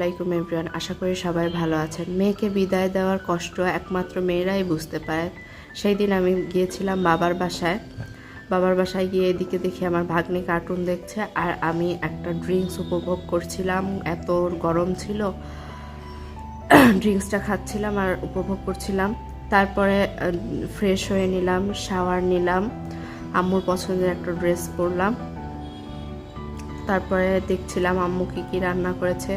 আলাইকুম এভরিওয়ান, আশা করি সবাই ভালো আছেন। মেয়েকে বিদায় দেওয়ার কষ্ট একমাত্র মেয়েরাই বুঝতে পারে। সেই দিন আমি গিয়েছিলাম বাবার বাসায় গিয়ে এদিকে দেখি আমার ভাগ্নি কার্টুন দেখছে আর আমি একটা ড্রিঙ্কস উপভোগ করছিলাম। এত গরম ছিল, ড্রিঙ্কসটা খাচ্ছিলাম আর উপভোগ করছিলাম। তারপরে ফ্রেশ হয়ে নিলাম, শাওয়ার নিলাম, আম্মুর পছন্দের একটা ড্রেস পরলাম। তারপরে দেখছিলাম আম্মু কি রান্না করেছে।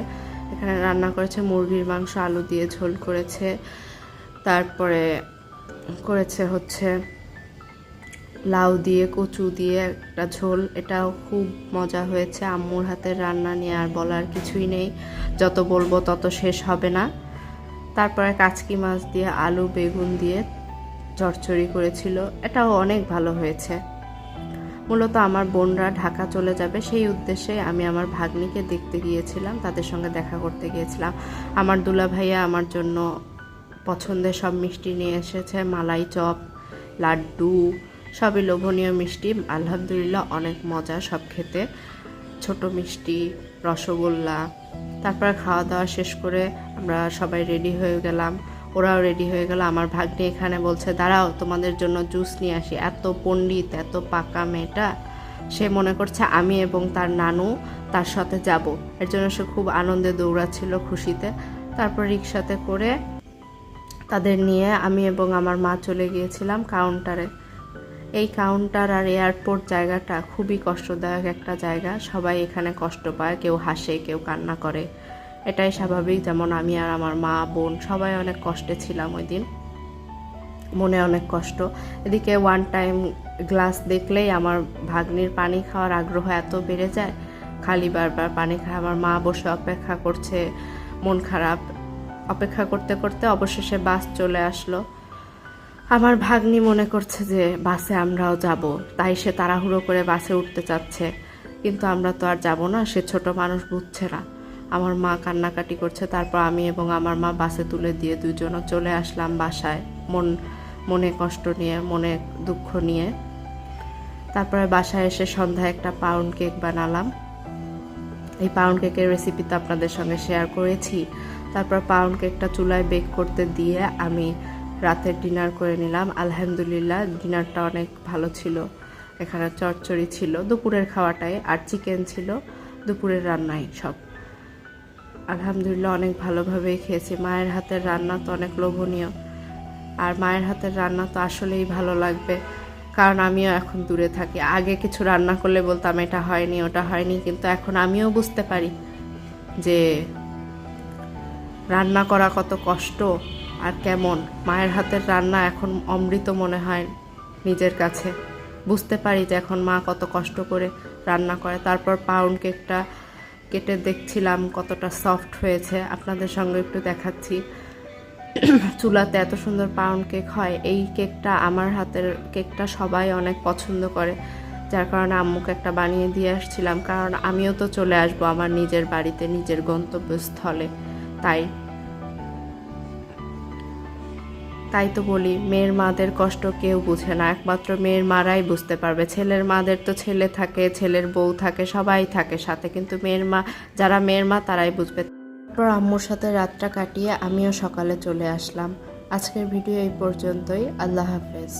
এখানে রান্না করেছে মুরগির মাংস, আলু দিয়ে ঝোল করেছে। তারপরে করেছে হচ্ছে লাউ দিয়ে কচু দিয়ে একটা ঝোল, এটাও খুব মজা হয়েছে। আম্মুর হাতের রান্না নিয়ে আর বলার কিছুই নেই, যত বলবো তত শেষ হবে না। তারপরে কাচকি মাছ দিয়ে আলু বেগুন দিয়ে চচ্চড়ি করেছিল, এটাও অনেক ভালো হয়েছে। মূলত আমার বোনরা ঢাকা চলে যাবে, সেই উদ্দেশ্যে আমি আমার ভাগ্নিকে দেখতে গিয়েছিলাম, তাদের সঙ্গে দেখা করতে গিয়েছিলাম। আমার দুলা ভাইয়া আমার জন্য পছন্দের সব মিষ্টি নিয়ে এসেছে, মালাই চপ, লাড্ডু, সবই লোভনীয় মিষ্টি। আলহামদুলিল্লাহ অনেক মজা সব খেতে, ছোট মিষ্টি, রসগোল্লা। তারপর খাওয়া দাওয়া শেষ করে আমরা সবাই রেডি হয়ে গেলাম, ওরাও রেডি হয়ে গেল। আমার ভাগ্নি এখানে বলছে দাঁড়াও তোমাদের জন্য জুস নিয়ে আসি। এত পণ্ডিত, এত পাকা মেয়েটা, সে মনে করছে আমি এবং তার নানু তার সাথে যাব, এর জন্য সে খুব আনন্দে দৌড়াচ্ছিল খুশিতে। তারপর রিক্সাতে করে তাদের নিয়ে আমি এবং আমার মা চলে গিয়েছিলাম কাউন্টারে। এই কাউন্টার আর এয়ারপোর্ট জায়গাটা খুবই কষ্টদায়ক একটা জায়গা, সবাই এখানে কষ্ট পায়, কেউ হাসে কেউ কান্না করে, এটাই স্বাভাবিক। যেমন আমি আর আমার মা বোন সবাই অনেক কষ্টে ছিলাম ওই দিন, মনে অনেক কষ্ট। এদিকে ওয়ান টাইম গ্লাস দেখলেই আমার ভাগ্নির পানি খাওয়ার আগ্রহ এত বেড়ে যায়, খালি বারবার পানি খায়। আমার মা বসে অপেক্ষা করছে, মন খারাপ। অপেক্ষা করতে করতে অবশেষে বাস চলে আসলো। আমার ভাগ্নি মনে করছে যে বাসে আমরাও যাব, তাই সে তাড়াহুড়ো করে বাসে উঠতে চাচ্ছে, কিন্তু আমরা তো আর যাব না, সে ছোট মানুষ বুঝছে না। আমার মা কান্নাকাটি করছে। তারপর আমি এবং আমার মা বাসে তুলে দিয়ে দুজনও চলে আসলাম বাসায়, মনে কষ্ট নিয়ে, মনে দুঃখ নিয়ে। তারপরে বাসায় এসে সন্ধ্যায় একটা পাউন্ড কেক বানালাম। এই পাউন্ড কেকের রেসিপি তো আপনাদের সঙ্গে শেয়ার করেছি। তারপর পাউন্ড কেকটা চুলায় বেক করতে দিয়ে আমি রাতের ডিনার করে নিলাম। আলহামদুলিল্লাহ ডিনারটা অনেক ভালো ছিল। এখানে চচ্চড়ি ছিল দুপুরের খাওয়াটাই, আর চিকেন ছিল দুপুরের রান্নায় সব। আলহামদুলিল্লাহ অনেক ভালোভাবেই খেয়েছি। মায়ের হাতের রান্না তো অনেক লোভনীয়, আর মায়ের হাতের রান্না তো আসলেই ভালো লাগবে, কারণ আমিও এখন দূরে থাকি। আগে কিছু রান্না করলে বলতাম এটা হয়নি ওটা হয়নি, কিন্তু এখন আমিও বুঝতে পারি যে রান্না করা কত কষ্ট আর কেমন। মায়ের হাতের রান্না এখন অমৃত মনে হয় নিজের কাছে, বুঝতে পারি যে এখন মা কত কষ্ট করে রান্না করে। তারপর পাউন্ড কেকটা কেটে দেখছিলাম কতটা সফট হয়েছে, আপনাদের সঙ্গে একটু দেখাচ্ছি। চুলাতে এত সুন্দর পাউন্ড কেক হয়। এই কেকটা, আমার হাতের কেকটা সবাই অনেক পছন্দ করে, যার কারণে আম্মুকে একটা বানিয়ে দিয়ে আসছিলাম, কারণ আমিও তো চলে আসবো আমার নিজের বাড়িতে, নিজের গন্তব্যস্থলে। তাই তো বলি, মেয়ের মাদের কষ্ট কেউ বুঝে না, একমাত্র মেয়ের মারাই বুঝতে পারবে। ছেলের মাদের তো ছেলে থাকে, ছেলের বউ থাকে, সবাই থাকে সাথে, কিন্তু যারা মেয়ের মা তারাই বুঝবে। তারপর আম্মুর সাথে রাতটা কাটিয়ে আমিও সকালে চলে আসলাম। আজকের ভিডিও এই পর্যন্তই। আল্লাহ হাফেজ।